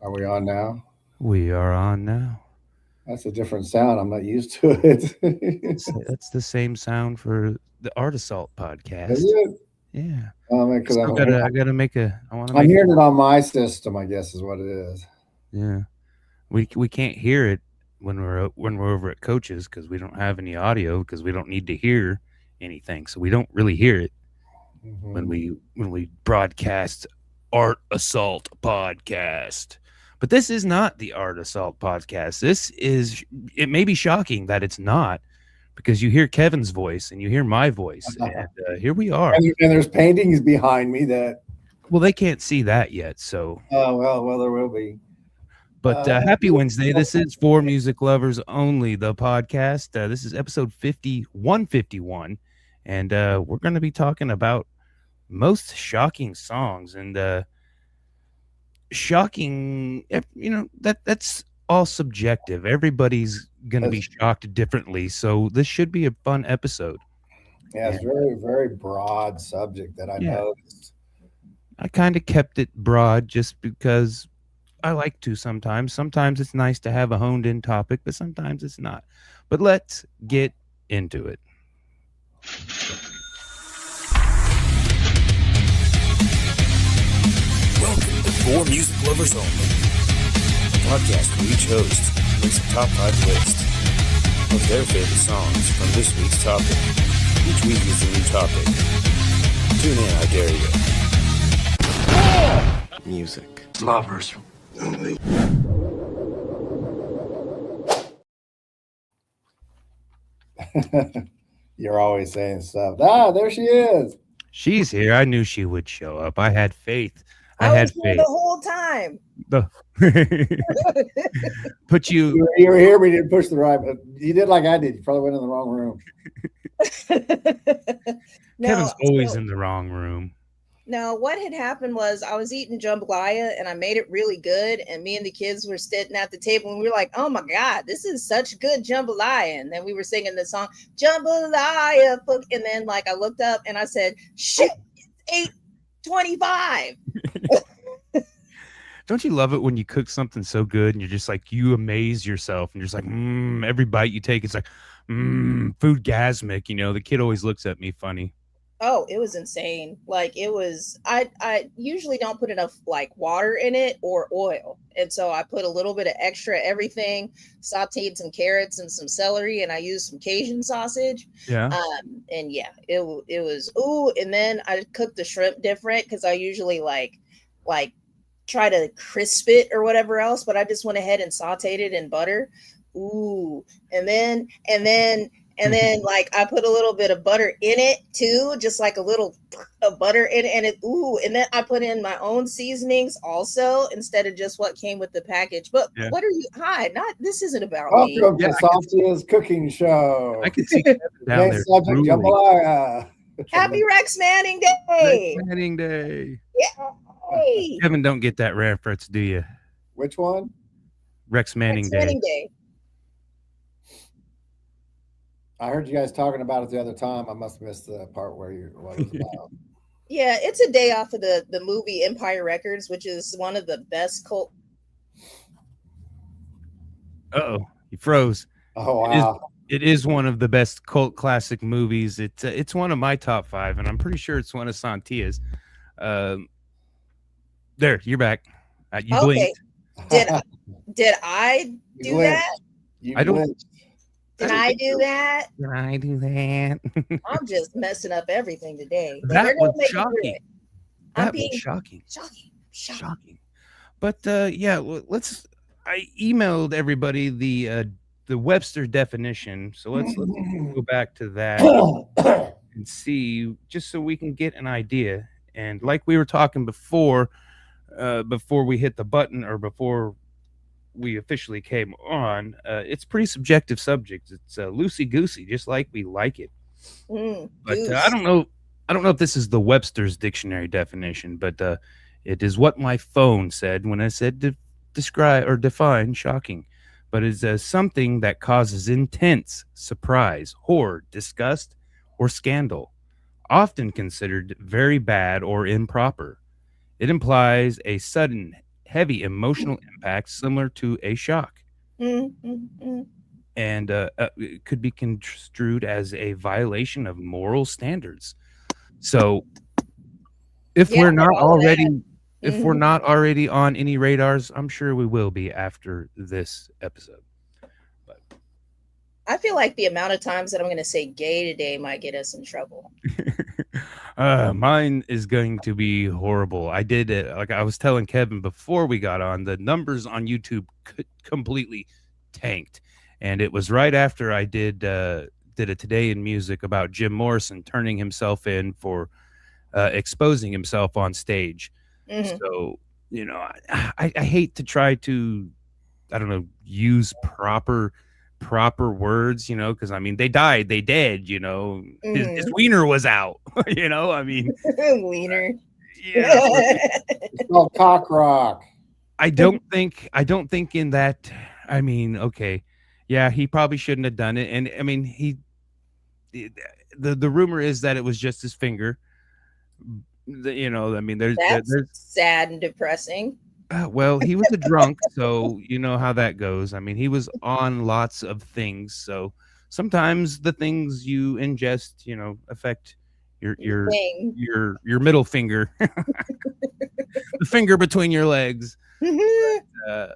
Are we on now? We are on now. That's a different sound. I'm not used to it. Is That's the same sound for the Art Assault podcast. it? Yeah. I Because still gotta I gotta make a I wanna I'm make hearing it on my system, I guess is what it is. yeah. We can't hear it when we're over at coaches because we don't have any audio because we don't need to hear anything. So we don't really hear it Hmm. when we broadcast Art Assault podcast. But this is not the Art Assault podcast. This is it may be shocking that it's not because you hear Kevin's voice and you hear my voice and here we are. And there's paintings behind me that. Well, they can't see that yet, so Oh well, there will be. but happy Wednesday. This is For Music Lovers Only, the podcast. This is episode 151, and we're going to be talking about most shocking songs and shocking. That's all subjective. Everybody's going to be shocked differently, so this should be a fun episode. Yeah, it's And very broad subject that I yeah, noticed. I kind of kept it broad just because I like to sometimes. Sometimes it's nice to have a honed in topic, but sometimes it's not. But let's get into it. Welcome to For Music Lovers Only, a podcast where each host makes a top 5 list of their favorite songs from this week's topic. Each week is a new topic. Tune in, I dare you. Music lovers only. You're always saying stuff. Ah, there she is. She's here. I knew she would show up. I had faith. I I had was here the faith. whole time. The Put you. You were here. We didn't push the right, but you did like I did. You probably went in the wrong room. Kevin's No, always so, in the wrong room. no, what had happened was I was eating jambalaya and I made it really good. And me and the kids were sitting at the table and we were like, oh my God, this is such good jambalaya. And then we were singing the song, Jambalaya. And then like I looked up and I said, shit, it's 8:25. Don't you love it when you cook something so good and you're just like, you amaze yourself and you're just like, every bite you take, it's like, food gasmic. The kid always looks at me funny. Oh, it was insane. Like it was I usually don't put enough like water in it or oil. And so I put a little bit of extra everything, sauteed some carrots and some celery and I used some Cajun sausage. Yeah. And yeah, it was ooh, and then I cooked the shrimp different cuz I usually like try to crisp it or whatever else, but I just went ahead and sauteed it in butter. Ooh, and then like I put a little bit of butter in it too, just like a little of butter in it, and it ooh, and then I put in my own seasonings also instead of just what came with the package. But Yeah. what are you? Hi, not this isn't about me. Welcome Yeah, to Sontia's cooking show. I could see Kevin down there. Next subject, drooling. jambalaya. Happy Rex Manning Rex Day! Manning Day. Yay! Kevin, don't get that reference, do you? Which one? Rex Manning Rex Day. Manning Day. I heard you guys talking about it the other time. I must have missed the part where what it was about. Yeah, it's a day off of the movie Empire Records, which is one of the best cult. Uh-oh, he froze. Oh It is, wow! it is one of the best cult classic movies. It's one of my top 5, and I'm pretty sure it's one of Sontia's. Um, there, you're back. You Okay, blinked. did I You do glitched. that? You I don't- glitched. Did I do that? Did I do that? I'm just messing up everything today. But That we're gonna was make it through shocking. it. I'm That was being shocking. shocking. Shocking. But yeah, let's. I emailed everybody the Webster definition, so let's go back to that and see, just so we can get an idea. And like we were talking before we hit the button or before we officially came on, it's pretty subjective subject. It's loosey goosey, just like we like it. But Goose. I don't know if this is the Webster's dictionary definition, but it is what my phone said when I said describe or define shocking. But it's something that causes intense surprise, horror, disgust, or scandal, often considered very bad or improper. It implies a sudden heavy emotional impact similar to a shock, Mm. and it could be construed as a violation of moral standards. So if Yeah, we're I read not all of that. already if we're Mhm. not already on any radars, I'm sure we will be after this episode. But I feel like the amount of times that I'm going to say gay today might get us in trouble. mine is going to be horrible. I did it like I was telling Kevin before we got on. The numbers on YouTube completely tanked, and it was right after I did a Today in Music about Jim Morrison turning himself in for exposing himself on stage. Hmm. So I hate to try to, I don't know, use proper words, because I mean they died, they dead, his Hmm. wiener was out, I mean, Wiener. yeah, but It's called cock rock. I don't think in that, I mean, okay, yeah, he probably shouldn't have done it, and I mean the rumor is that it was just his finger. I mean, That's there's sad and depressing. well, he was a drunk, so you know how that goes. I mean, he was on lots of things, so sometimes the things you ingest, affect your your Thing. your middle finger, the finger between your legs, uh,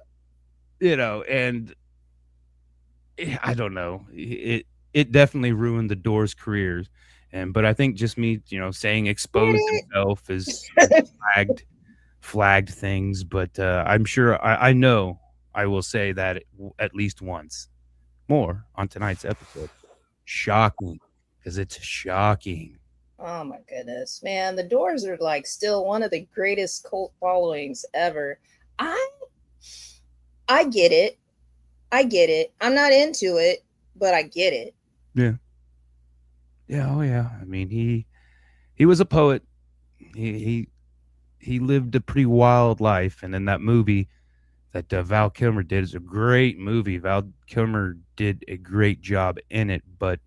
and I don't know. It definitely ruined the Doors' careers, but I think just me, saying exposed himself is flagged things, but I'm sure I know I will say that at least once more on tonight's episode. Shocking, because it's shocking. Oh my goodness, man! The Doors are like still one of the greatest cult followings ever. I I get it. I get it. I'm not into it, but I get it. Yeah, yeah, oh yeah. I mean, he was a poet. He lived a pretty wild life, and in that movie that Val Kilmer did is a great movie. Val Kilmer did a great job in it, but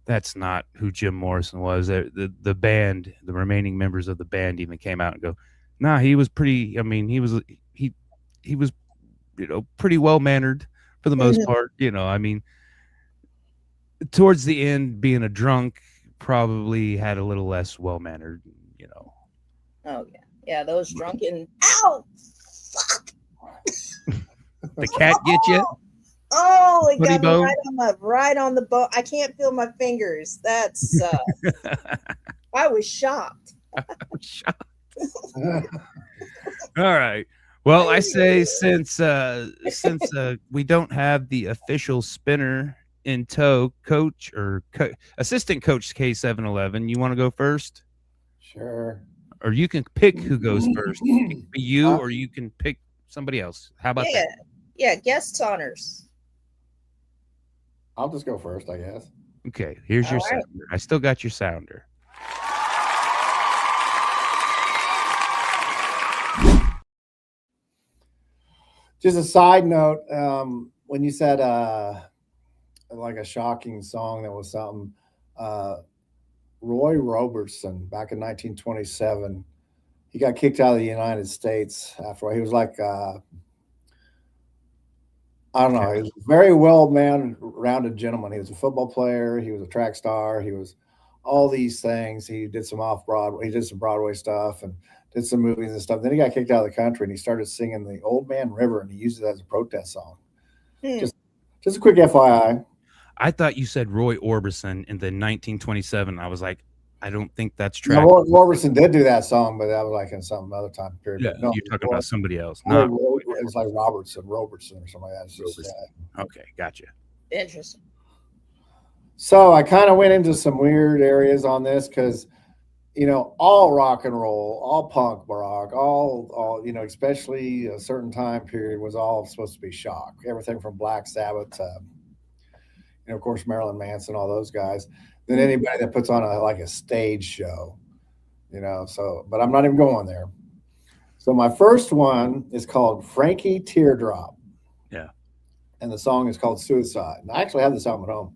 that's not who Jim Morrison was. The band, the remaining members of the band, even came out and go, "Nah, he was pretty. I mean, he was, pretty well mannered for the most Mhm. part. I mean, towards the end, being a drunk probably had a little less well mannered. Oh yeah, yeah. Those drunken. Ow! Fuck! The cat get you, Oh, it buddy got me bone. right on the bone. I can't feel my fingers. That's I was shocked. All right. Well, I say since we don't have the official spinner in tow, coach or assistant coach K711, you want to go first, Sure. or you can pick who goes first. It can be you, Uh, or you can pick somebody else. How about Yeah, that? yeah. Guest honors. I'll just go first, I guess. Okay. Here's your All right. sounder. I still got your sounder. Just a side note, when you said like a shocking song that was something, uh, Roy Robertson back in 1927, he got kicked out of the United States after he was like I don't know, he was a very well man rounded gentleman. He was a football player, he was a track star, he was all these things. He did some off Broadway, he did some Broadway stuff and did some movies and stuff. Then he got kicked out of the country and he started singing the Old Man River and he used it as a protest song. Hmm. Just a quick FYI. I thought you said Roy Orbison in the 1927. I was like, I don't think that's Now, track. Robertson did do that song, but that was like in some other time period. Yeah, But no, you're talking about somebody else. Roy, Not it's like Robertson or something like that. It's just, okay, gotcha. Interesting. So I kind of went into some weird areas on this because all rock and roll, all punk rock, all especially a certain time period was all supposed to be shock. Everything from Black Sabbath to of course Marilyn Manson, all those guys. Then anybody that puts on a stage show, So, but I'm not even going there. So my first one is called Frankie Teardrop. Yeah. And the song is called Suicide. And I actually have this album at home.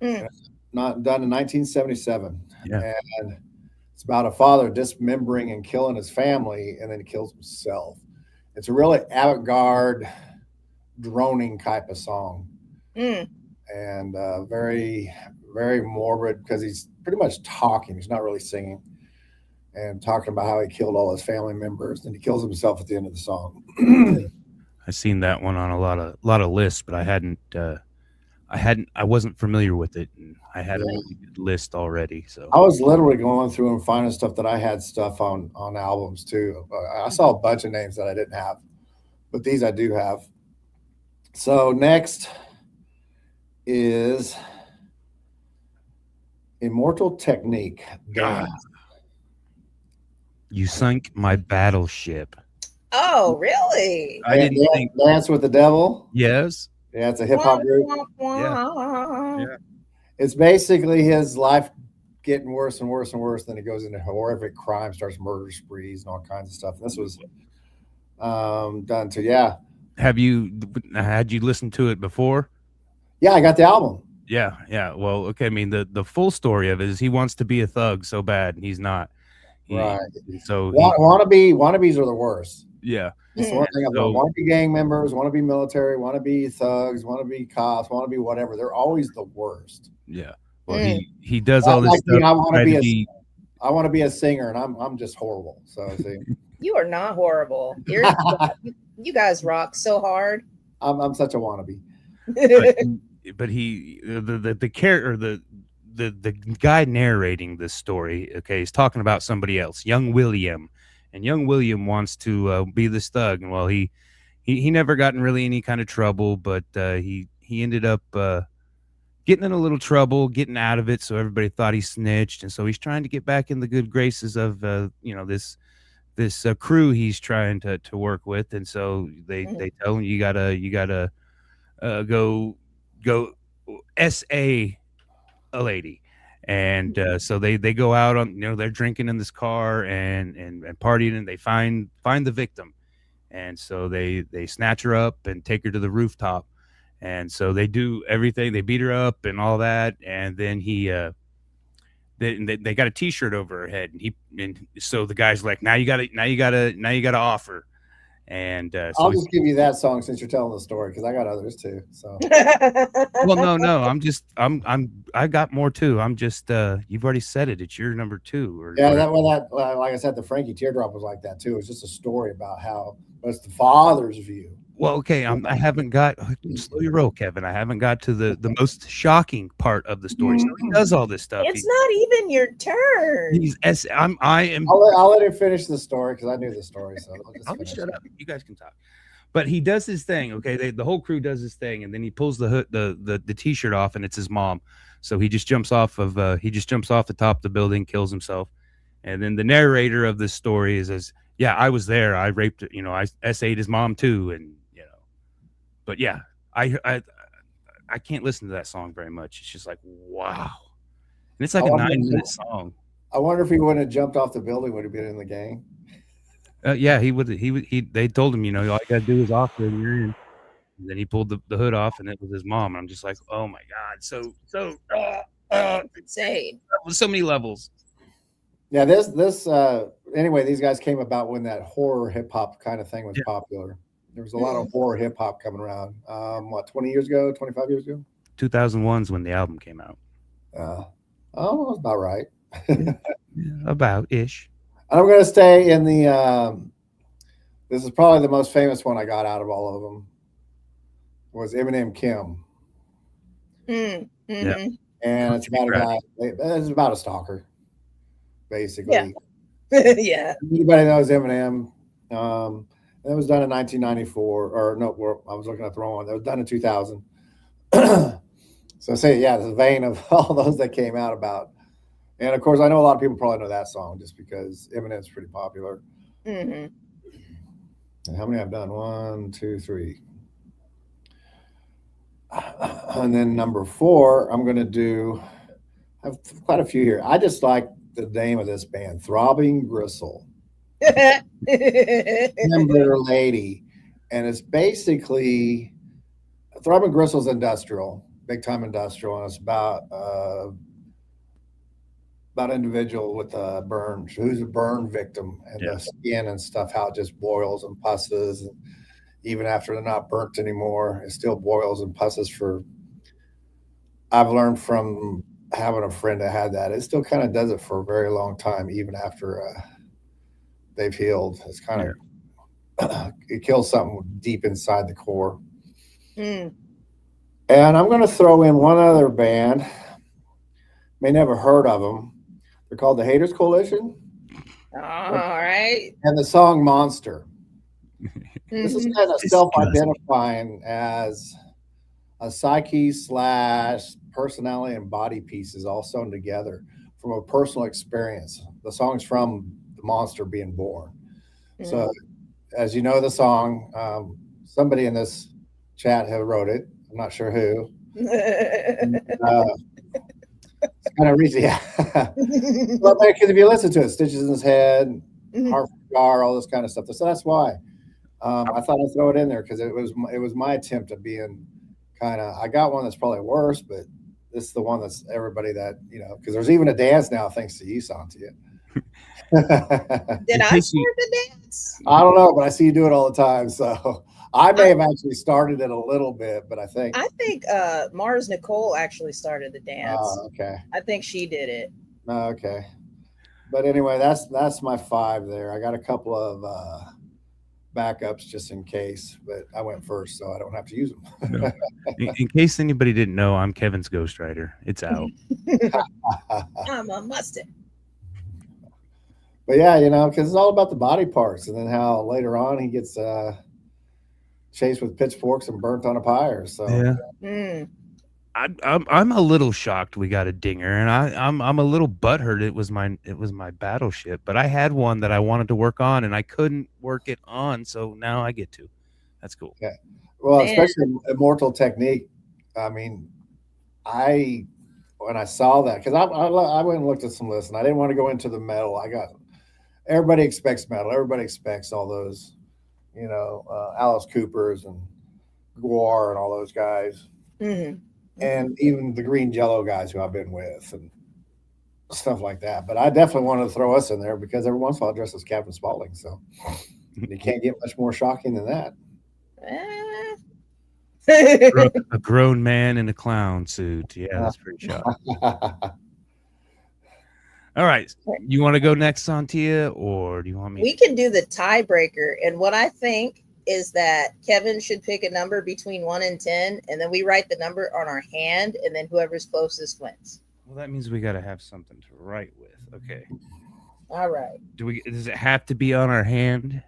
Hmm. Not done in 1977. Yeah. And it's about a father dismembering and killing his family, and then he kills himself. It's a really avant-garde, droning type of song, Mm. and very, very morbid because he's pretty much talking. He's not really singing, and talking about how he killed all his family members, and he kills himself at the end of the song. I've seen that one on a lot of lists, but I wasn't familiar with it, and I had a really good list already. So I was literally going through and finding stuff that I had stuff on albums too. I saw a bunch of names that I didn't have, but these I do have. So next is Immortal Technique. God. You sunk my battleship. Oh, really? I didn't think. Dance with the Devil. Yes. Yeah, it's a hip hop group. Yeah. It's basically his life getting worse and worse and worse. Then he goes into horrific crime, starts murder sprees and all kinds of stuff. And this was done to, yeah. Had you listened to it before? Yeah, I got the album. Yeah. Well, okay. I mean, the full story of it is he wants to be a thug so bad, and he's not. Right. So wannabes are the worst. Yeah. That's the one thing about wannabe gang members, wannabe military, wannabe thugs, wannabe cops, wannabe whatever. They're always the worst. Yeah. Well, he does all this stuff. I want to be a singer, and I'm just horrible. So see, you are not horrible. You guys rock so hard. I'm such a wannabe. But he the character the guy narrating this story, okay, he's talking about somebody else, young William, and young William wants to be this thug, and well, he never got in really any kind of trouble, but he ended up getting in a little trouble, getting out of it, so everybody thought he snitched, and so he's trying to get back in the good graces of this crew he's trying to work with, and so they tell him you gotta go SA a lady, and so they go out on, they're drinking in this car and partying, and they find the victim, and so they snatch her up and take her to the rooftop, and so they do everything, they beat her up and all that, and then they got a t-shirt over her head, and so the guy's like, now you gotta offer. And so I'll just give you that song since you're telling the story, because I got others too. So well, no, I got more too. I'm just you've already said it. It's your number two. Like I said, the Frankie Teardrop was like that too. It's just a story about how it's the father's view. Well, okay, I haven't got slow your roll, Kevin. I haven't got to the most shocking part of the story. So he does all this stuff. It's not even your turn. I'll let him finish the story because I knew the story. So I'll just shut up. You guys can talk. But he does his thing. Okay, the whole crew does his thing, and then he pulls the hood, the t-shirt off, and it's his mom. So he just jumps off the top of the building, kills himself, and then the narrator of this story says, "Yeah, I was there. I raped, I SA'd his mom too, and." But yeah, I can't listen to that song very much. It's just like, wow. And it's like a 9-minute song. I wonder if he wouldn't have jumped off the building, would have been in the gang. Yeah, he would. They told him, all you got to do is offer and you're in. And then he pulled the hood off, and it was his mom. And I'm just like, oh my God. So insane. So many levels. Yeah, anyway, these guys came about when that horror hip hop kind of thing was popular. There was a lot of horror hip hop coming around. 20 years ago, 25 years ago? 2001 is when the album came out. That's about right. About-ish. And I'm going to stay in this is probably the most famous one I got out of all of them, was Eminem Kim. Mm-hmm. Yeah. And it's about a guy, it's about a stalker, basically. Yeah. Anybody knows Eminem. It was done in 1994, or no, I was looking at the wrong one. That was done in 2000. So the vein of all those that came out about. And of course, I know a lot of people probably know that song just because Eminem's pretty popular. Mm-hmm. And how many I've done? 1, 2, 3. And then number 4, I'm going to do, I have quite a few here. I just like the name of this band, Throbbing Gristle. Hamburger Lady, and it's basically Throbbing Gristle's industrial, big time industrial, and it's about about an individual with a burn, who's a burn victim, and Yeah. the skin and stuff, how it just boils and pusses. And even after they're not burnt anymore, it still boils and pusses for. I've learned from having a friend that had that. It still kind of does it for a very long time, even after they've healed. It's kind of it kills something deep inside the core. Mm. And I'm going to throw in one other band. May never heard of them. They're called the Haters Coalition. All right. And the song Monster. This is Mhm. kind of self-identifying as a psyche / personality and body pieces all sewn together from a personal experience. The song's from the monster being born. So, as you know, the song, somebody in this chat who wrote it. I'm not sure who. It's kind of easy. Well, because if you listen to it, stitches in his head, heart jar, all this kind of stuff. So that's why I thought I'd throw it in there, because it was my attempt at being kind of. I got one that's probably worse, but this is the one that's everybody that because there's even a dance now thanks to you, Sontia. Did I start the dance? I don't know, but I see you do it all the time. So I may have actually started it a little bit, but I think Mars Nicole actually started the dance. Oh, okay. I think she did it. Okay. But anyway, that's my 5 there. I got a couple of backups just in case, but I went first, so I don't have to use them. No. In case anybody didn't know, I'm Kevin's ghostwriter. It's out. I'm a mustard. But yeah, because it's all about the body parts, and then how later on he gets chased with pitchforks and burnt on a pyre. So yeah. I'm a little shocked we got a dinger, and I'm a little butthurt. It was my battleship, but I had one that I wanted to work on, and I couldn't work it on, so now I get to. That's cool. Yeah. Well, especially Immortal Technique. I mean, when I saw that, because I went and looked at some lists, and I didn't want to go into the metal. Everybody expects metal. Everybody expects all those, Alice Coopers and Guar and all those guys. Mm-hmm. And even the Green Jello guys who I've been with and stuff like that. But I definitely wanted to throw us in there because every once in a while I dress as Captain Spaulding. So you can't get much more shocking than that. A grown man in a clown suit. Yeah, that's pretty shocking. All right. You want to go next, Sontia, or do you want me? We can do the tiebreaker. And what I think is that Kevin should pick a number between 1 and 10, and then we write the number on our hand, and then whoever's closest wins. Well, that means we got to have something to write with. Okay. All right. Does it have to be on our hand?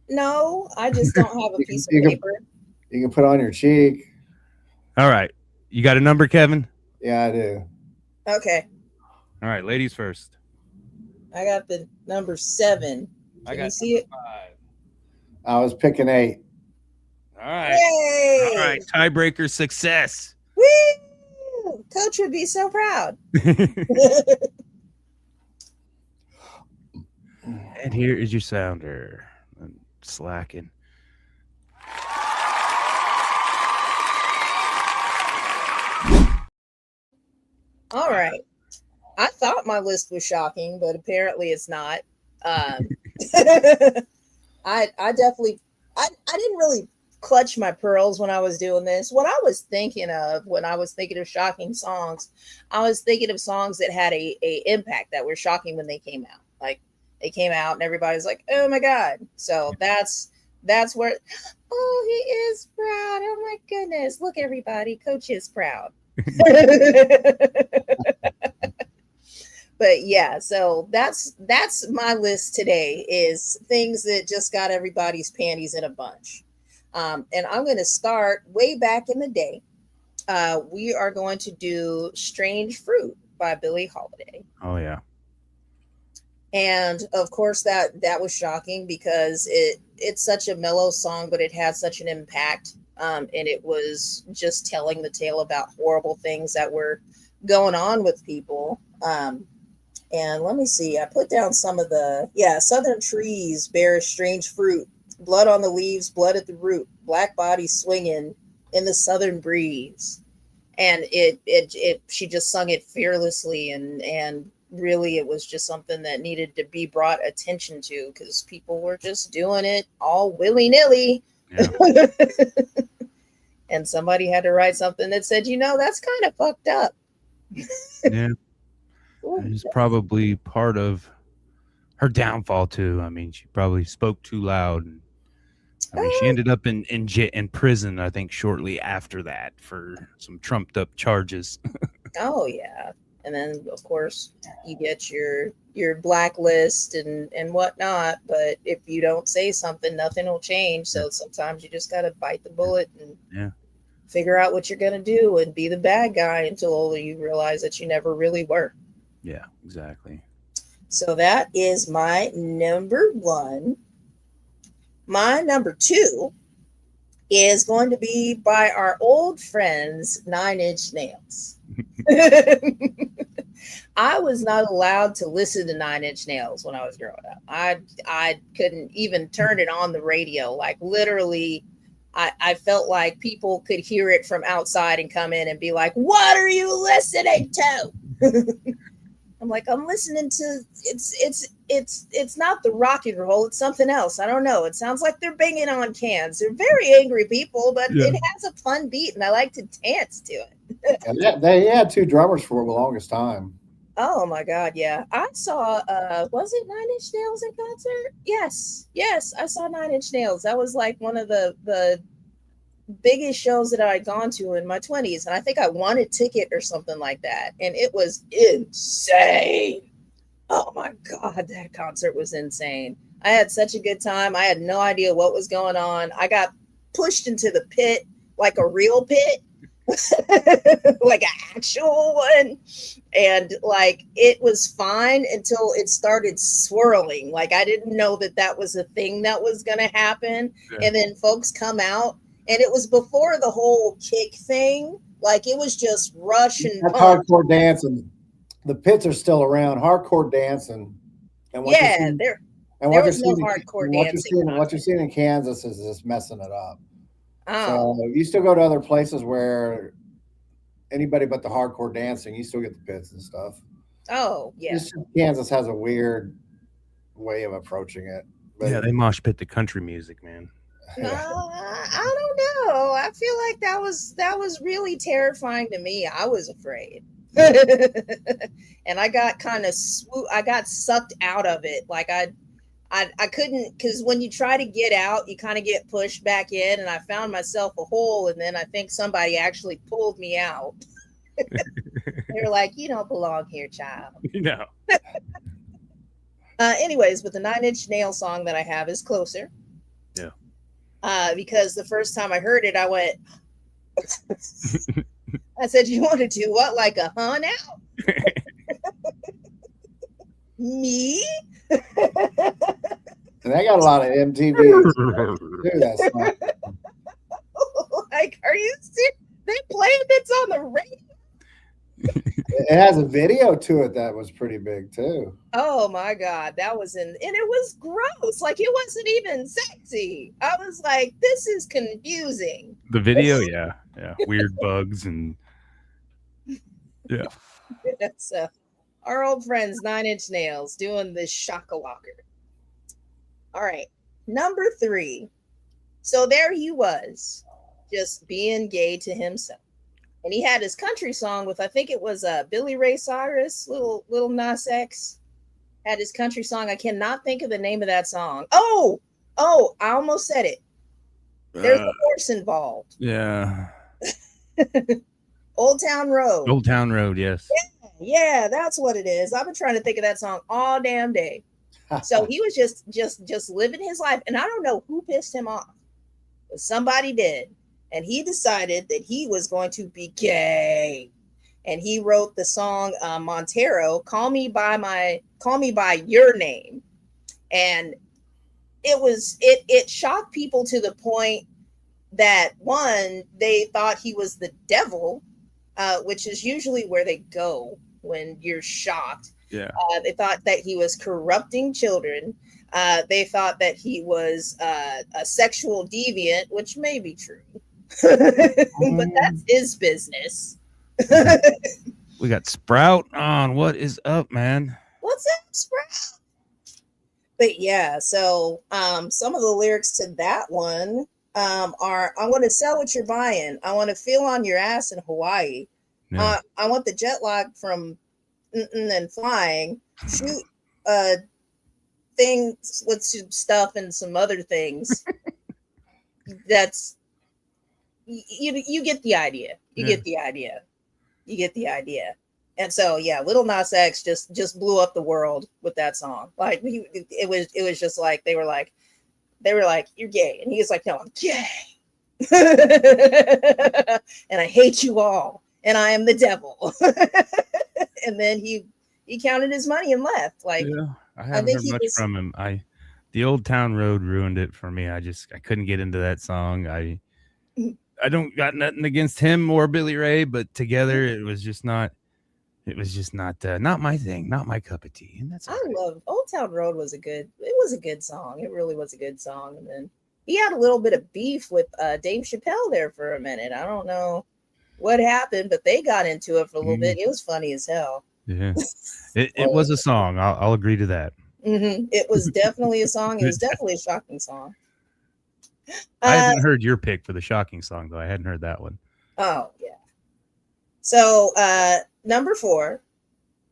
No, I just don't have a piece of paper. You can put on your cheek. All right. You got a number, Kevin? Yeah, I do. Okay. All right, ladies first. I got the number 7. Can you see it? 5. I was picking 8. All right. Yay! All right. Tiebreaker success. Woo! Coach would be so proud. And here is your sounder. I'm slacking. All right. I thought my list was shocking, but apparently it's not. I definitely didn't really clutch my pearls when I was doing this. What I was thinking of when I was thinking of shocking songs, I was thinking of songs that had a impact, that were shocking when they came out. Like they came out and everybody's like, oh my God. So that's where, oh, he is proud. Oh my goodness. Look, everybody, Coach is proud. But yeah, so that's my list today, is things that just got everybody's panties in a bunch. And I'm going to start way back in the day. We are going to do Strange Fruit by Billie Holiday. Oh yeah. And of course that was shocking because it's such a mellow song, but it had such an impact. And it was just telling the tale about horrible things that were going on with people. And let me see, I put down some of southern trees bear strange fruit, blood on the leaves, blood at the root, black bodies swinging in the southern breeze. And she just sung it fearlessly and really it was just something that needed to be brought attention to because people were just doing it all willy-nilly. Yeah. And somebody had to write something that said, that's kind of fucked up. Yeah. It's probably part of her downfall too. I mean, she probably spoke too loud. And, I mean, she ended up in prison, I think, shortly after that for some trumped up charges. Oh yeah. And then of course you get your blacklist and whatnot, but if you don't say something, nothing will change. So sometimes you just gotta bite the bullet and figure out what you're gonna do and be the bad guy until you realize that you never really were. Yeah, exactly. So that is my number one. My number two is going to be by our old friends, 9 Inch Nails. I was not allowed to listen to 9 Inch Nails when I was growing up. I couldn't even turn it on the radio. Like literally, I felt like people could hear it from outside and come in and be like, "What are you listening to?" I'm like, I'm listening to it's not the rock and roll, it's something else. I don't know. It sounds like they're banging on cans. They're very angry people, but it has a fun beat and I like to dance to it. And they had 2 drummers for the longest time. Oh my God, yeah. I saw was it 9 Inch Nails in concert? Yes, I saw 9 Inch Nails. That was like one of the biggest shows that I had gone to in my 20s, and I think I won a ticket or something like that, and it was insane. Oh my God, that concert was insane. I had such a good time. I had no idea what was going on. I got pushed into the pit like a real pit, like an actual one, and like it was fine until it started swirling. Like I didn't know that was a thing that was going to happen, and then folks come out. And it was before the whole kick thing. Like it was just rush and that's hardcore dancing. The pits are still around. Hardcore dancing. And what there was no hardcore dancing. What you're seeing in Kansas is just messing it up. Oh. So you still go to other places where anybody but the hardcore dancing, you still get the pits and stuff. Oh, yeah. Kansas has a weird way of approaching it. But yeah, they mosh pit the country music, man. I don't know. I feel like that was really terrifying to me. I was afraid. And I got kind of I got sucked out of it. Like I couldn't, because when you try to get out, you kind of get pushed back in, and I found myself a hole, and then I think somebody actually pulled me out. They were like, "You don't belong here, child." No. Anyways, but the 9 Inch Nail song that I have is Closer. Yeah. Because the first time I heard it, I went, I said, "You want to do what? Like a now?" Me? And they got a lot of MTV. Do that song. Like, are you serious? They played this on the radio? It has a video to it that was pretty big too. Oh my God, that was and it was gross. Like it wasn't even sexy. I was like, this is confusing. The video, yeah, weird bugs and yeah. So, our old friends 9 Inch Nails doing this shaka-locker. All right, number 3. So there he was, just being gay to himself. And he had his country song with, I think it was Billy Ray Cyrus, little Nas X, had his country song. I cannot think of the name of that song. Oh, I almost said it. There's a horse involved. Yeah. Old Town Road. Old Town Road, yes. Yeah, that's what it is. I've been trying to think of that song all damn day. So he was just living his life. And I don't know who pissed him off, but somebody did. And he decided that he was going to be gay. And he wrote the song Montero, Call Me by Your Name. And it shocked people to the point that, one, they thought he was the devil, which is usually where they go when you're shocked. Yeah. They thought that he was corrupting children. They thought that he was a sexual deviant, which may be true. But that's his business. We got Sprout on. What is up, man? What's up, Sprout? But yeah, so some of the lyrics to that one are, I want to sell what you're buying. I want to feel on your ass in Hawaii. Yeah. I want the jet lag from and flying. Shoot things with some stuff and some other things. That's you get the idea. You get the idea. You get the idea. And so yeah, Little Nas X just blew up the world with that song. Like it was just like they were like you're gay, and he was like, no, I'm gay. And I hate you all, and I am the devil. And then he counted his money and left. Like, yeah, I haven't heard much from him. The Old Town Road ruined it for me. I couldn't get into that song. I don't got nothing against him or Billy Ray, but together it was just not not my thing, not my cup of tea. And that's I love Old Town Road was a good song. It really was a good song. And then he had a little bit of beef with Dave Chappelle there for a minute. I don't know what happened, but they got into it for a little bit. It was funny as hell. Yeah, it was a song. I'll agree to that. It was definitely a song. It was definitely a shocking song. I haven't heard your pick for the shocking song, though. I hadn't heard that one. Oh, yeah. So, number 4,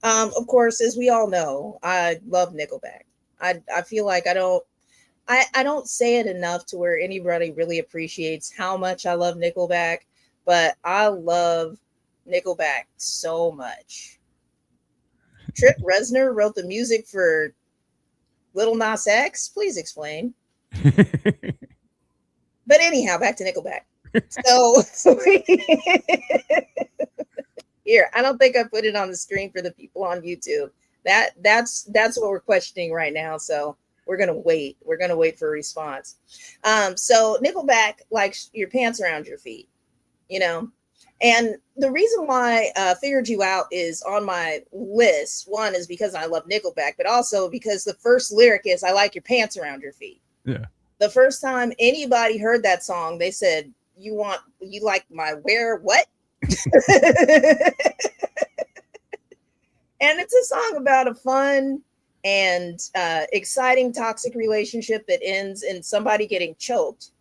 of course, as we all know, I love Nickelback. I feel like I don't say it enough to where anybody really appreciates how much I love Nickelback, but I love Nickelback so much. Trent Reznor wrote the music for Little Nas X. Please explain. But anyhow, back to Nickelback. So here, I don't think I put it on the screen for the people on YouTube. That's what we're questioning right now. So we're gonna wait. We're gonna wait for a response. So Nickelback likes your pants around your feet, you know. And the reason why Figured You Out is on my list, one is because I love Nickelback, but also because the first lyric is I like your pants around your feet. Yeah. The first time anybody heard that song, they said, you like my wear what? And it's a song about a fun and exciting toxic relationship that ends in somebody getting choked.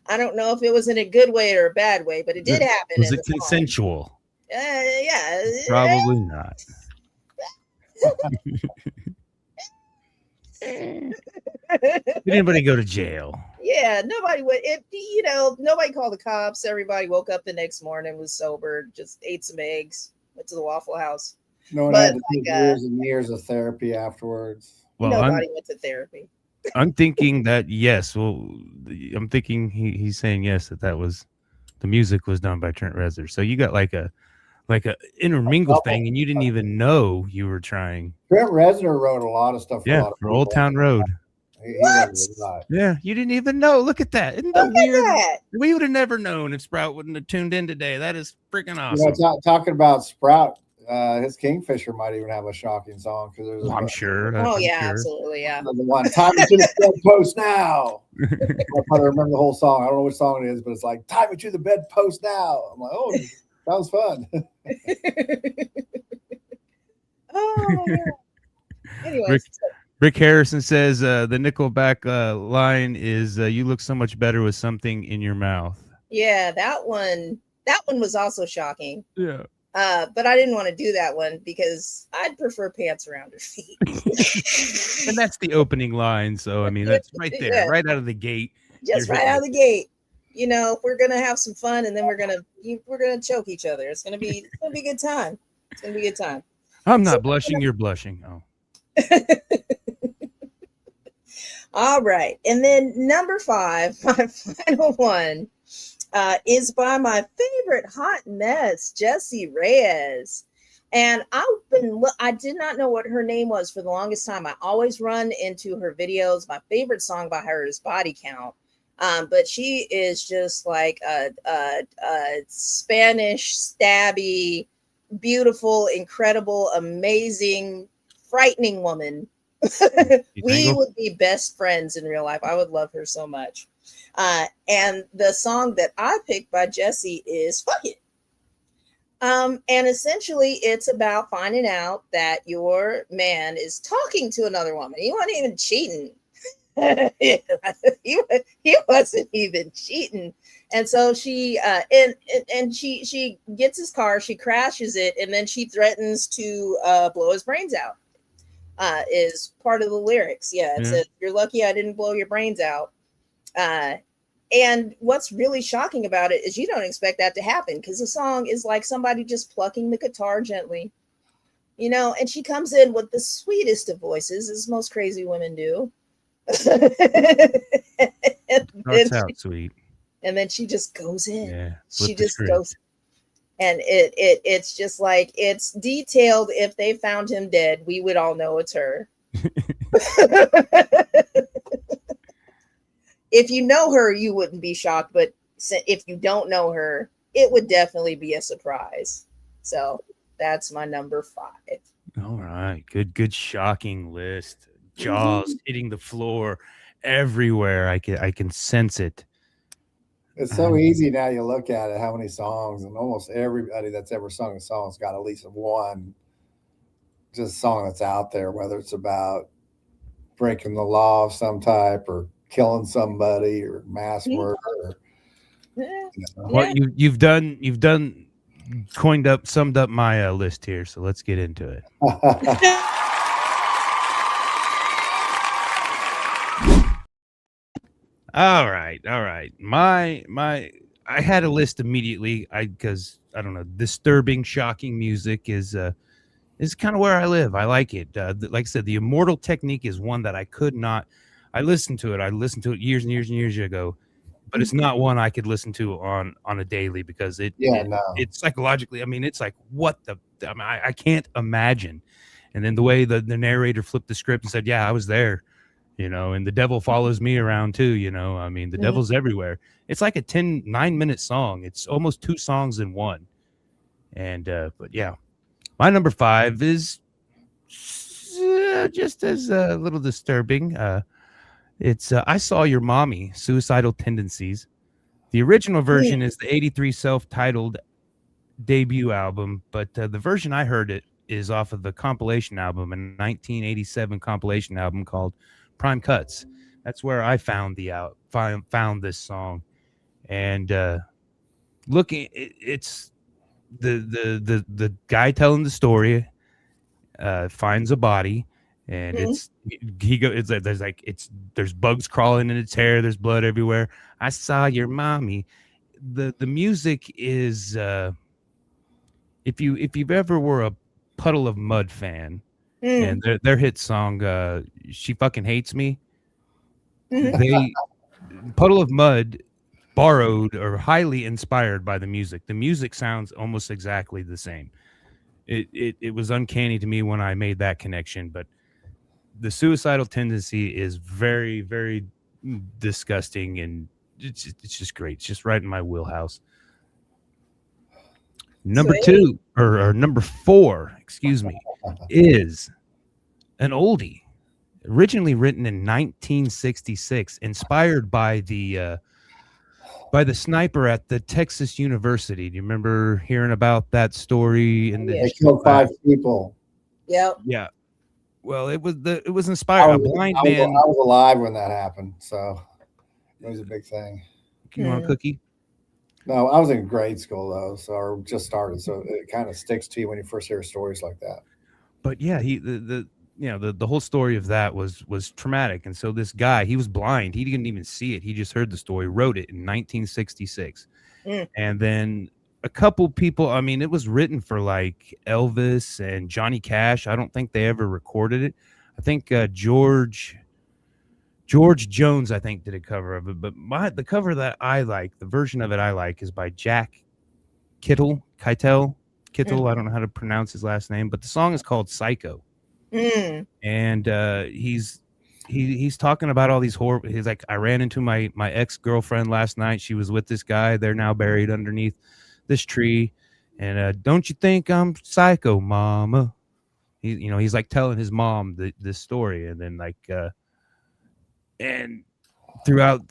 I don't know if it was in a good way or a bad way, but it did happen. Was it consensual? Yeah. Probably not. Did anybody go to jail? Yeah, nobody would. Nobody called the cops. Everybody woke up the next morning, was sober, just ate some eggs, went to the Waffle House. No one had to take years and years of therapy afterwards. Well, nobody went to therapy. I'm thinking that yes. Well, I'm thinking he's saying yes that was the music was done by Trent Reznor. So you got like a intermingle thing, and you didn't even know you were trying. Trent Reznor wrote a lot of stuff. For Old Town Road. Yeah, you didn't even know. Look at that. Isn't that weird? We would have never known if Sprout wouldn't have tuned in today. That is freaking awesome. Talking about Sprout, his Kingfisher might even have a shocking song because there's. I'm sure. Absolutely, yeah. The one time to the bedpost now. I remember the whole song. I don't know which song it is, but it's like tie me to the bedpost now. I'm like, oh, sounds fun. Oh, yeah. Anyways. Rick Harrison says the Nickelback line is "You look so much better with something in your mouth." Yeah, that one was also shocking. Yeah. But I didn't want to do that one because I'd prefer pants around her feet. And that's the opening line. So I mean, that's right there, right out of the gate. Just right out of the gate. You know, we're gonna have some fun, and then we're gonna choke each other. It's gonna be a good time. It's gonna be a good time. I'm not blushing. You're blushing. Oh. All right. And then number 5, my final one, is by my favorite hot mess, Jessie Reyes. And I did not know what her name was for the longest time. I always run into her videos. My favorite song by her is Body Count. But she is just like a Spanish stabby, beautiful, incredible, amazing, frightening woman. We would be best friends in real life. I would love her so much. And the song that I picked by Jesse is Fuck It. And essentially it's about finding out that your man is talking to another woman. He wasn't even cheating. he wasn't even cheating. And so she and she gets his car, she crashes it, and then she threatens to blow his brains out. Is part of the lyrics. Yeah, it says, "You're lucky I didn't blow your brains out." And what's really shocking about it is you don't expect that to happen, because the song is like somebody just plucking the guitar gently, you know, and she comes in with the sweetest of voices, as most crazy women do. Starts out sweet. And then she just goes in. Yeah, she just goes. And it's just like, it's detailed. If they found him dead, we would all know it's her. If you know her, you wouldn't be shocked. But if you don't know her, it would definitely be a surprise. So that's my number 5. All right. Good shocking list. Jaws hitting the floor everywhere. I can sense it. It's so easy now. You look at it, how many songs, and almost everybody that's ever sung a song's got at least one just song that's out there, whether it's about breaking the law of some type or killing somebody or mass murder. Or, Yeah. you know. Well, you've summed up my list here, so let's get into it. All right. I had a list immediately. Because I don't know, disturbing, shocking music is kind of where I live. I like it. Like I said, the Immortal Technique is one that I could not. I listened to it years and years and years ago, but it's not one I could listen to on a daily, because it's psychologically. I mean, it's like, I can't imagine. And then the way the narrator flipped the script and said, "Yeah, I was there." You know, and the devil follows me around too, you know. I mean, the devil's everywhere. It's like a 9-minute song. It's almost 2 songs in one. And but yeah, my number 5 is just as a little disturbing. It's I Saw Your Mommy, Suicidal Tendencies. The original version is the 83 self-titled debut album, but the version I heard it is off of the compilation album, a 1987 compilation album called Prime Cuts. That's where I found found this song. And it's the guy telling the story finds a body, and there's bugs crawling in its hair, there's blood everywhere. I saw your mommy. The music is if you've ever were a Puddle of Mud fan, and their hit song She Fucking Hates Me, they Puddle of Mud borrowed or highly inspired by the music. The music sounds almost exactly the same. It was uncanny to me when I made that connection. But the Suicidal Tendency is very, very disgusting, and it's just great. It's just right in my wheelhouse. Number 2 or number 4, excuse me, is an oldie, originally written in 1966, inspired by the sniper at the Texas University. Do you remember hearing about that story? They killed 5 people. Yep. Yeah. Well, it was inspired. A blind man. I was alive when that happened, so it was a big thing. You want a cookie? No, I was in grade school though, or just started, so it kind of sticks to you when you first hear stories like that. But yeah, the whole story of that was traumatic. And so this guy, he was blind. He didn't even see it. He just heard the story, wrote it in 1966. And then a couple people, I mean, it was written for like Elvis and Johnny Cash. I don't think they ever recorded it. I think George Jones, I think, did a cover of it. But the cover that I like, the version of it I like, is by Jack Kittle. I don't know how to pronounce his last name, but the song is called Psycho. And he's talking about all these horror. He's like, I ran into my ex-girlfriend last night. She was with this guy. They're now buried underneath this tree. And don't you think I'm psycho, mama? He's like telling his mom this story. And then like and throughout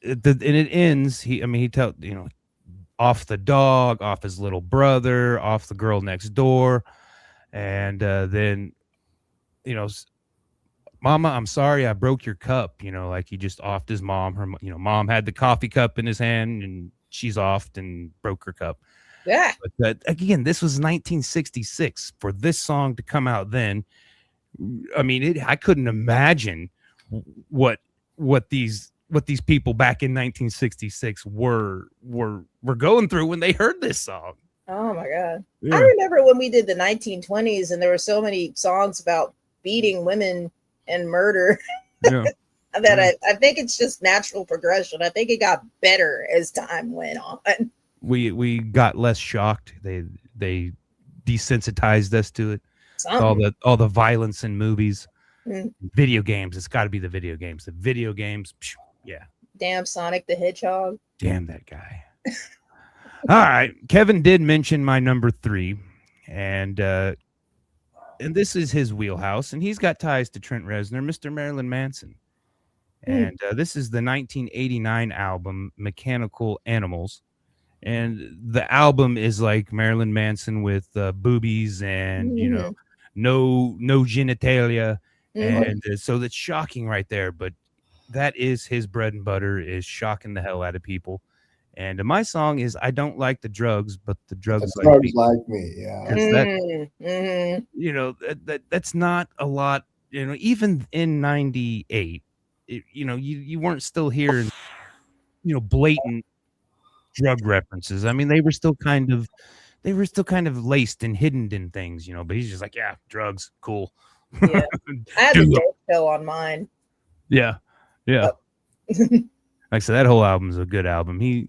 and it ends. He tells, off the dog, off his little brother, off the girl next door, and then, Mama, I'm sorry I broke your cup. Like he just offed his mom. Mom had the coffee cup in his hand, and she's offed and broke her cup. Yeah. But again, this was 1966. For this song to come out then, I couldn't imagine what these people back in 1966 were going through when they heard this song. Oh my God. Yeah. I remember when we did the 1920s and there were so many songs about beating women and murder. Yeah. that I think it's just natural progression. I think it got better as time went on. We got less shocked. They desensitized us to it. All the violence in movies, video games. It's got to be the video games. The video games. Yeah. Damn Sonic the Hedgehog. Damn that guy. All right. Kevin did mention my number 3, and this is his wheelhouse, and he's got ties to Trent Reznor, Mr. Marilyn Manson. And this is the 1989 album, Mechanical Animals. And the album is like Marilyn Manson with boobies and, no genitalia. And so that's shocking right there. But that is his bread and butter, is shocking the hell out of people. And my song is I Don't Like the Drugs, but the drugs like me. Like me. Yeah. That's not a lot, even in 98, you weren't still hearing, blatant drug references. They were still kind of laced and hidden in things, but he's just like, yeah, drugs, cool. Yeah. I had the dope show on mine. Yeah. Like I said, that whole album is a good album. He,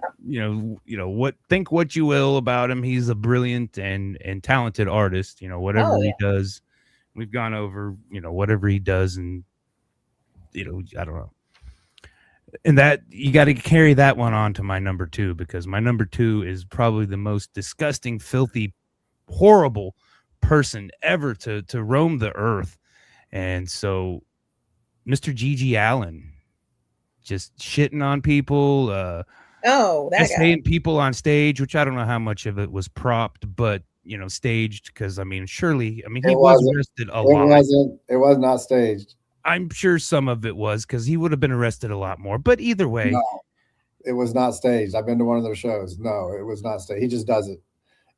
think what you will about him. He's a brilliant and talented artist. Whatever he does, we've gone over, whatever he does, and I don't know. And that you got to carry that one on to my number 2, because my number 2 is probably the most disgusting, filthy, horrible person ever to roam the earth. And so Mr. G.G. Allen, just shitting on people, just saying people on stage, which I don't know how much of it was propped, but staged, because surely he was arrested a lot. It was not staged. I'm sure some of it was, because he would have been arrested a lot more. But either way, no, it was not staged. I've been to one of those shows. No, it was not staged. He just does it.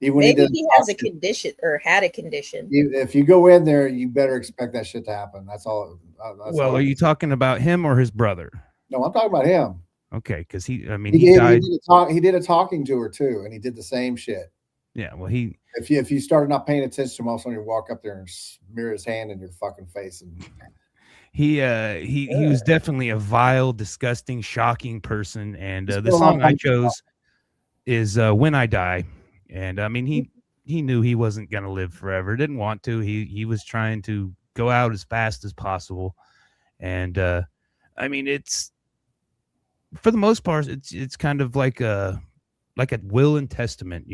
Even when maybe he has a condition or had a condition. If you go in there, you better expect that shit to happen. That's all. Are you talking about him or his brother? No, I'm talking about him. Okay, because he died. He did a talking tour too, and he did the same shit. Yeah, well, if you started not paying attention to him, all of a sudden you walk up there and smear his hand in your fucking face. And he was definitely a vile, disgusting, shocking person. And the song I chose is "When I Die." And he knew he wasn't gonna live forever. Didn't want to. He was trying to go out as fast as possible. And it's, for the most part, it's kind of like a will and testament,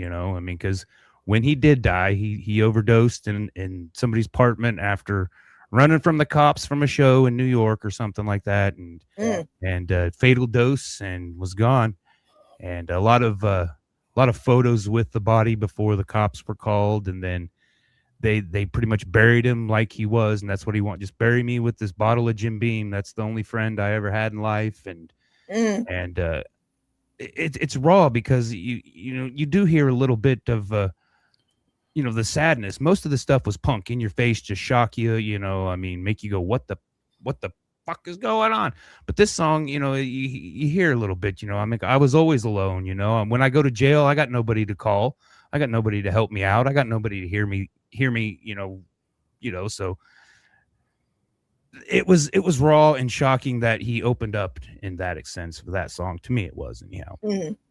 because when he did die, he overdosed in somebody's apartment after running from the cops from a show in New York or something like that, and fatal dose, and was gone. And a lot of photos with the body before the cops were called, and then they pretty much buried him like he was, and that's what he wanted. Just bury me with this bottle of Jim Beam. That's the only friend I ever had in life. And it's raw, because you do hear a little bit of the sadness. Most of the stuff was punk, in your face, just shock you, make you go, what the fuck is going on? But this song, you hear a little bit, I was always alone, when I go to jail, I got nobody to call. I got nobody to help me out. I got nobody to hear me, so it was raw and shocking that he opened up in that sense for that song. To me, it was, anyhow.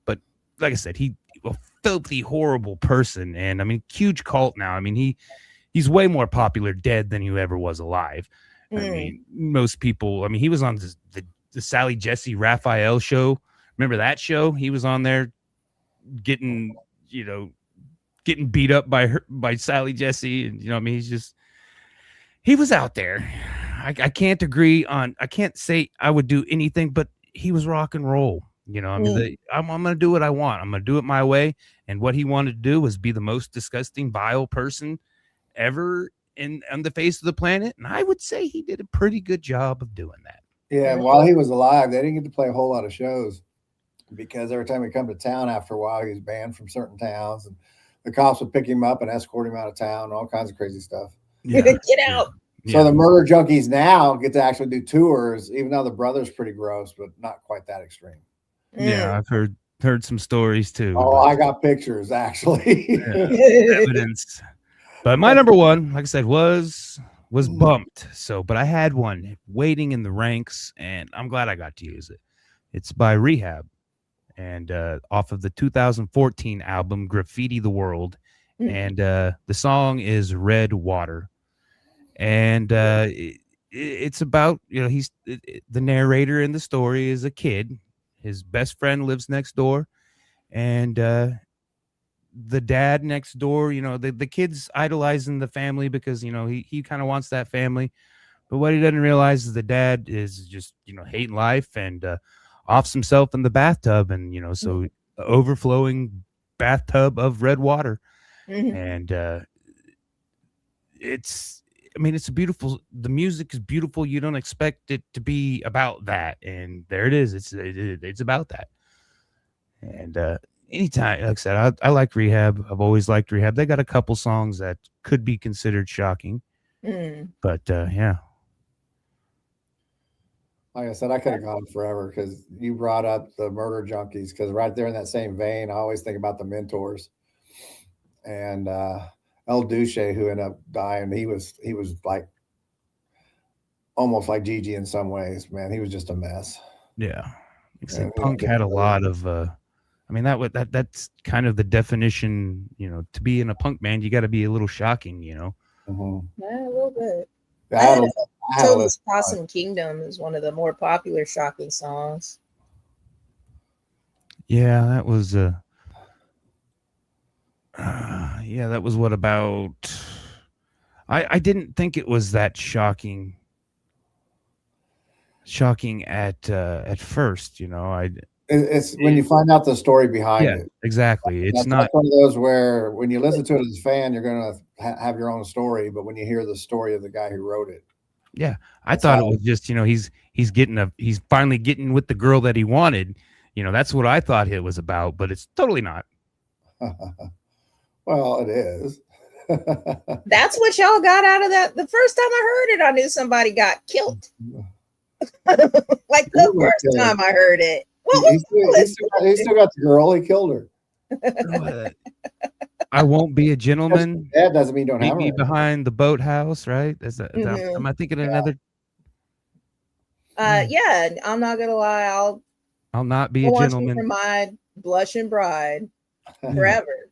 But like I said, he a filthy, horrible person, and huge cult now. He's way more popular dead than he ever was alive. Most people, he was on the Sally Jesse Raphael show. Remember that show? He was on there getting beat up by Sally Jesse, and he was out there. I can't say I would do anything, but he was rock and roll. You know, I mean, I'm going to do what I want. I'm going to do it my way. And what he wanted to do was be the most disgusting, vile person ever on the face of the planet. And I would say he did a pretty good job of doing that. Yeah, while he was alive, they didn't get to play a whole lot of shows because every time he come to town, after a while, he was banned from certain towns, and the cops would pick him up and escort him out of town, all kinds of crazy stuff. Yeah. Get out. So the murder junkies now get to actually do tours, even though the brother's pretty gross, but not quite that extreme. Yeah, I've heard some stories too. Oh, I got pictures actually. Evidence. But my number one, like I said, was bumped. So, but I had one waiting in the ranks, and I'm glad I got to use it. It's by Rehab, and off of the 2014 album Graffiti the World, and the song is Red Water, and it's about, you know, the narrator in the story is a kid. His best friend lives next door, and the dad next door, you know, the kid's idolizing the family because, you know, he kind of wants that family. But what he doesn't realize is the dad is just, you know, hating life and offs himself in the bathtub. And, you know, so overflowing bathtub of red water. And it's a beautiful, the music is beautiful. You don't expect it to be about that. And there it is. It's about that. And anytime, like I said, I like Rehab. I've always liked Rehab. They got a couple songs that could be considered shocking. But yeah. Like I said, I could have gone forever because you brought up the murder junkies, because right there in that same vein, I always think about the Mentors and El Duce, who ended up dying. He was like almost like Gigi in some ways, man. He was just a mess. Yeah. Like Punk had a lot of I mean, that's kind of the definition, you know, to be in a punk band, you got to be a little shocking, you know. Yeah, a little bit. Yeah, Total's Possum Kingdom is one of the more popular shocking songs. Yeah, that was that was what about I didn't think it was that shocking at first, you know. It's when you find out the story behind it. Exactly. It's not one of those where when you listen to it as a fan, you're going to have your own story, but when you hear the story of the guy who wrote it. Yeah. I thought it was just, you know, he's finally getting with the girl that he wanted. You know, that's what I thought it was about, but it's totally not. Well, it is. That's what y'all got out of that. The first time I heard it, I knew somebody got killed. Like the first time I heard it. He still got the girl. He killed her. I won't be a gentleman. That doesn't mean you don't have me her. Behind the boathouse, right? Am I thinking of another? Yeah, I'm not gonna lie. I'll not be a gentleman for my blushing bride forever.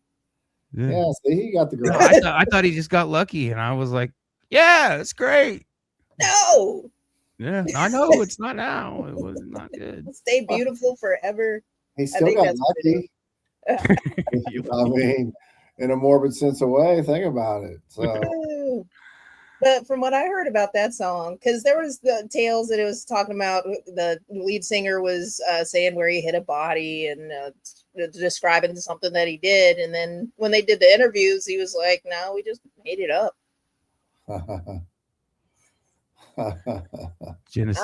Yeah, see, he got the girl. I thought he just got lucky, and I was like, yeah, it's great. No. Yeah, I know it's not now. It was not good. Stay beautiful forever. He still got lucky. I mean, in a morbid sense of way, think about it. So, but from what I heard about that song, because there was the tales that it was talking about, the lead singer was saying where he hit a body and describing something that he did, and then when they did the interviews, he was like, "No, we just made it up." I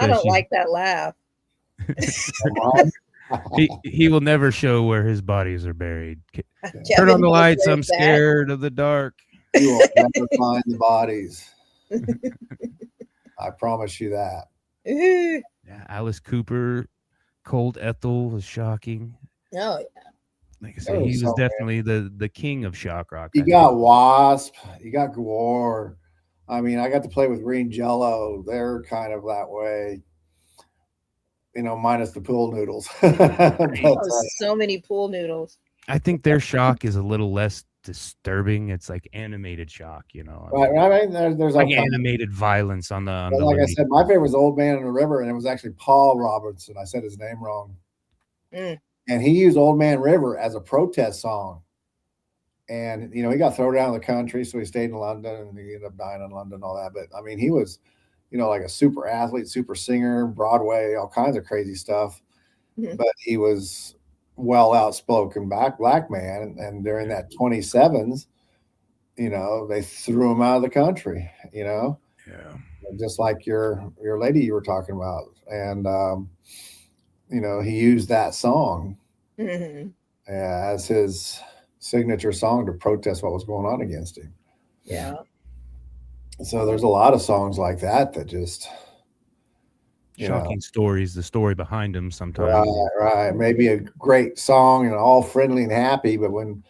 don't like that laugh. he will never show where his bodies are buried. Turn on the lights. I'm scared of the dark. You will never find the bodies. I promise you that. Yeah, Alice Cooper, Cold Ethel was shocking. Oh yeah. Like I said, he was definitely the king of shock rock. You got Wasp. You got Gore. I mean, I got to play with Green Jello. They're kind of that way, you know, minus the pool noodles. So many pool noodles. I think their shock is a little less disturbing. It's like animated shock, you know. Right. I mean, there's like animated violence on the. Like I said, my favorite was Old Man in the River, and it was actually Paul Robertson. I said his name wrong. And he used Old Man River as a protest song. And, you know, he got thrown out of the country, so he stayed in London, and he ended up dying in London and all that. But, I mean, he was, you know, like a super athlete, super singer, Broadway, all kinds of crazy stuff. but he was well outspoken black man, and during that 27s, they threw him out of the country, Yeah. just like your lady you were talking about, and he used that song as his signature song to protest what was going on against him. Yeah. So there's a lot of songs like that just shocking stories, the story behind them sometimes. Right. Maybe a great song and all friendly and happy, but when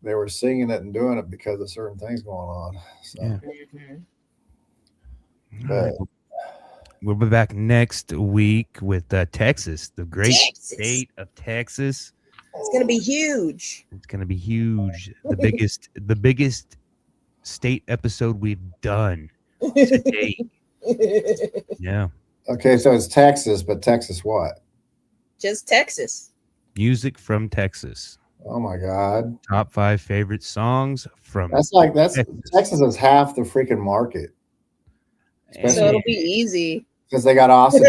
they were singing it and doing it because of certain things going on. So. Yeah. But, we'll be back next week with Texas, the great state of Texas. It's gonna be huge. It's gonna be huge. The biggest state episode we've done to date. Yeah. Okay, so it's Texas, but Texas what? Just Texas. Music from Texas. Oh my God. Top 5 favorite songs from Texas is half the freaking market. So it'll be easy. Because they got Austin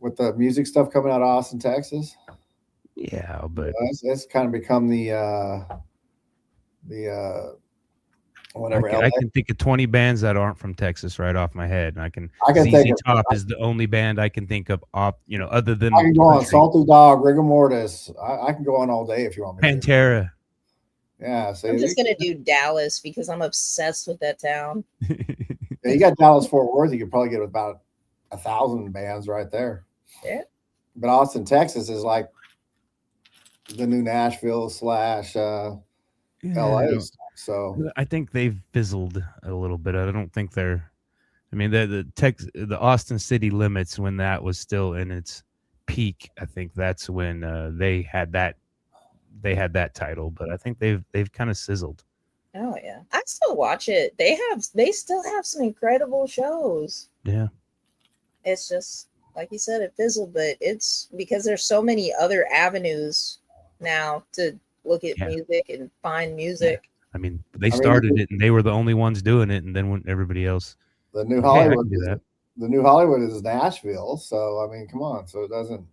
with the music stuff coming out of Austin, Texas. Yeah, but it's kind of become the whatever. I can think of 20 bands that aren't from Texas right off my head, and I can ZZ think Top is the only band I can think of other than I can go on Salty Dog, Rigor Mortis. I can go on all day if you want me to. Pantera. Yeah, so I'm just gonna do Dallas because I'm obsessed with that town. You got Dallas Fort Worth, you could probably get about 1,000 bands right there. Yeah. But Austin, Texas is like the new Nashville / LA. So I think they've fizzled a little bit. I don't think they're. I mean, the Austin city limits, when that was still in its peak, I think that's when they had that title. But I think they've kind of sizzled. Oh yeah, I still watch it. They still have some incredible shows. Yeah, it's just like you said, it fizzled, but it's because there's so many other avenues now to look at music and find music. Yeah. I mean, they started it and they were the only ones doing it, and then when everybody else, the new Hollywood, the new Hollywood is Nashville. So I mean, come on. So it doesn't,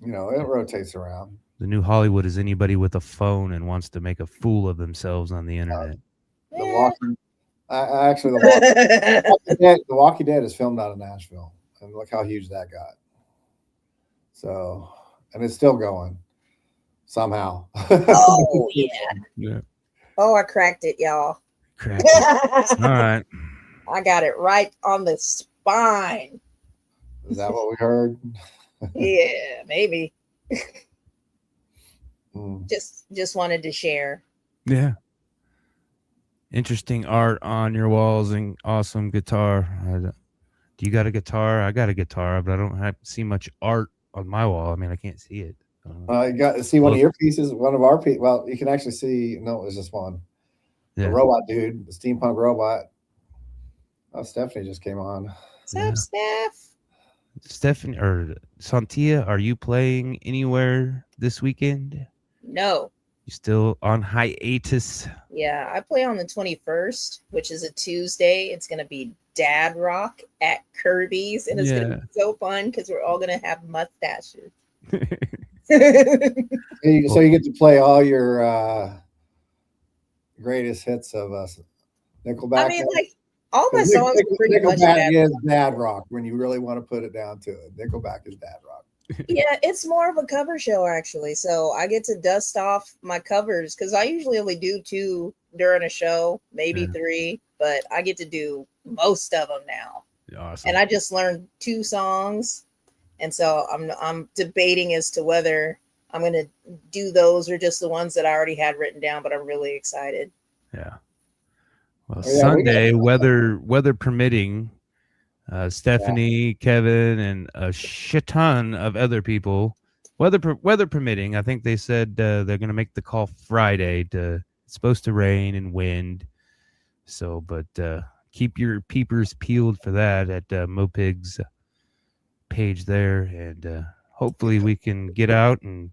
it rotates around. The new Hollywood is anybody with a phone and wants to make a fool of themselves on the internet. The Walking Dead is filmed out of Nashville, and look how huge that got. So, and it's still going somehow. Oh yeah. Oh, I cracked it, y'all. Cracked it. All right. I got it right on the spine. Is that what we heard? Yeah, maybe. Just wanted to share. Yeah. Interesting art on your walls and awesome guitar. Do you got a guitar? I got a guitar, but I don't see much art on my wall. I mean, I can't see it. You got to see one of your pieces, one of our pieces. Well, you can actually see. No, it was just one. Yeah. The robot dude, the steampunk robot. Oh, Stephanie just came on. What's up, Steph? Stephanie or Sontia, are you playing anywhere this weekend? No. You still on hiatus? Yeah, I play on the 21st, which is a Tuesday. It's going to be Dad Rock at Kirby's, and it's going to be so fun because we're all going to have mustaches. So you get to play all your greatest hits of Nickelback. I mean, like all my songs are pretty much Nickelback is dad rock when you really want to put it down to it. Nickelback is dad rock. Yeah, it's more of a cover show actually. So I get to dust off my covers because I usually only do 2 during a show, maybe 3, but I get to do most of them now. Awesome. And I just learned 2 songs. And so I'm debating as to whether I'm going to do those or just the ones that I already had written down, but I'm really excited. Yeah. Well, Sunday, weather permitting, Stephanie, Kevin, and a shit ton of other people, weather permitting, I think they said they're going to make the call Friday. It's supposed to rain and wind. So, but keep your peepers peeled for that at Mopig's page there, and hopefully we can get out and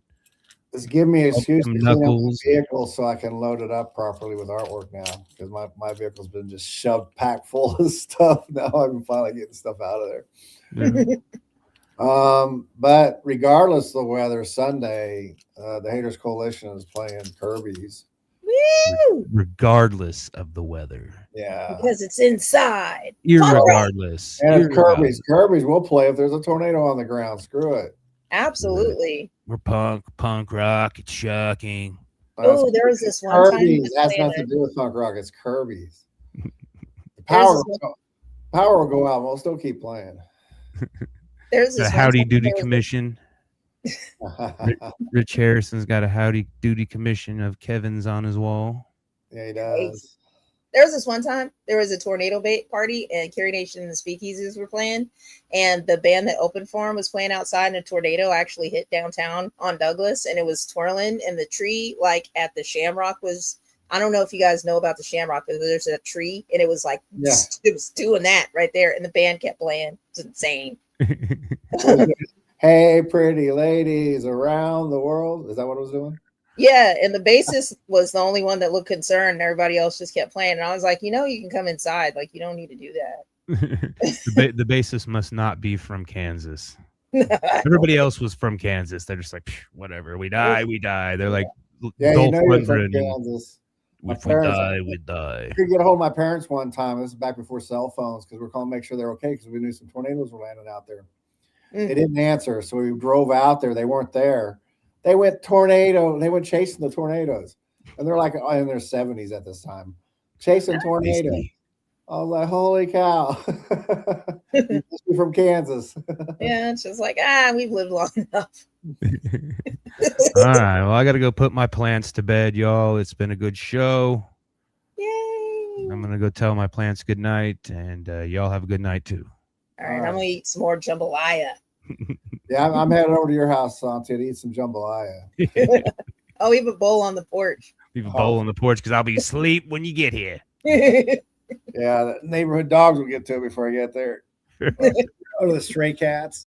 just give me an excuse to clean up the vehicle so I can load it up properly with artwork now, because my vehicle's been just shoved packed full of stuff. Now I'm finally getting stuff out of there. Yeah. But regardless of the weather, Sunday, the Haters Coalition is playing Kirby's. Woo! Regardless of the weather. Yeah. Because it's inside. Irregardless. And it's Irregardless. Kirby's will play if there's a tornado on the ground. Screw it. Absolutely. We're punk rock. It's shocking. Oh, there was this one time. Kirby's has nothing to do with punk rock. It's Kirby's. The power will go out. We'll still keep playing. There's The this Howdy Doody Commission. Yeah, Rich Harrison's got a Howdy Doody Commission of Kevin's on his wall. he does. There was this one time there was a tornado bait party and Carrie Nation and the Speakeasies were playing, and the band that opened for him was playing outside, and a tornado actually hit downtown on Douglas, and it was twirling, and the tree like at the Shamrock was, I don't know if you guys know about the Shamrock, but there's a tree, and it was like, it was doing that right there, and the band kept playing. It's insane. Hey, pretty ladies around the world. Is that what it was doing? Yeah, and the bassist was the only one that looked concerned, and everybody else just kept playing. And I was like, you can come inside. Like, you don't need to do that. The bassist must not be from Kansas. Everybody else was from Kansas. They're just like, whatever. We die. They're like, You're from Kansas. If we die, we die. I could get a hold of my parents one time. This is back before cell phones because we're calling to make sure they're okay because we knew some tornadoes were landing out there. They didn't answer, so we drove out there. They weren't there. They went tornado. They went chasing the tornadoes, and they're like in their 70s at this time, chasing tornadoes. I was like, "Holy cow!" You must be from Kansas. Yeah, it's just like we've lived long enough. All right, well, I got to go put my plants to bed, y'all. It's been a good show. Yay! I'm gonna go tell my plants good night, and y'all have a good night too. All right, I'm gonna eat some more jambalaya. Yeah, I'm headed over to your house, Sontia, to eat some jambalaya. I'll leave a bowl on the porch. Leave a bowl on the porch because I'll be asleep when you get here. Yeah, the neighborhood dogs will get to it before I get there. Or the stray cats.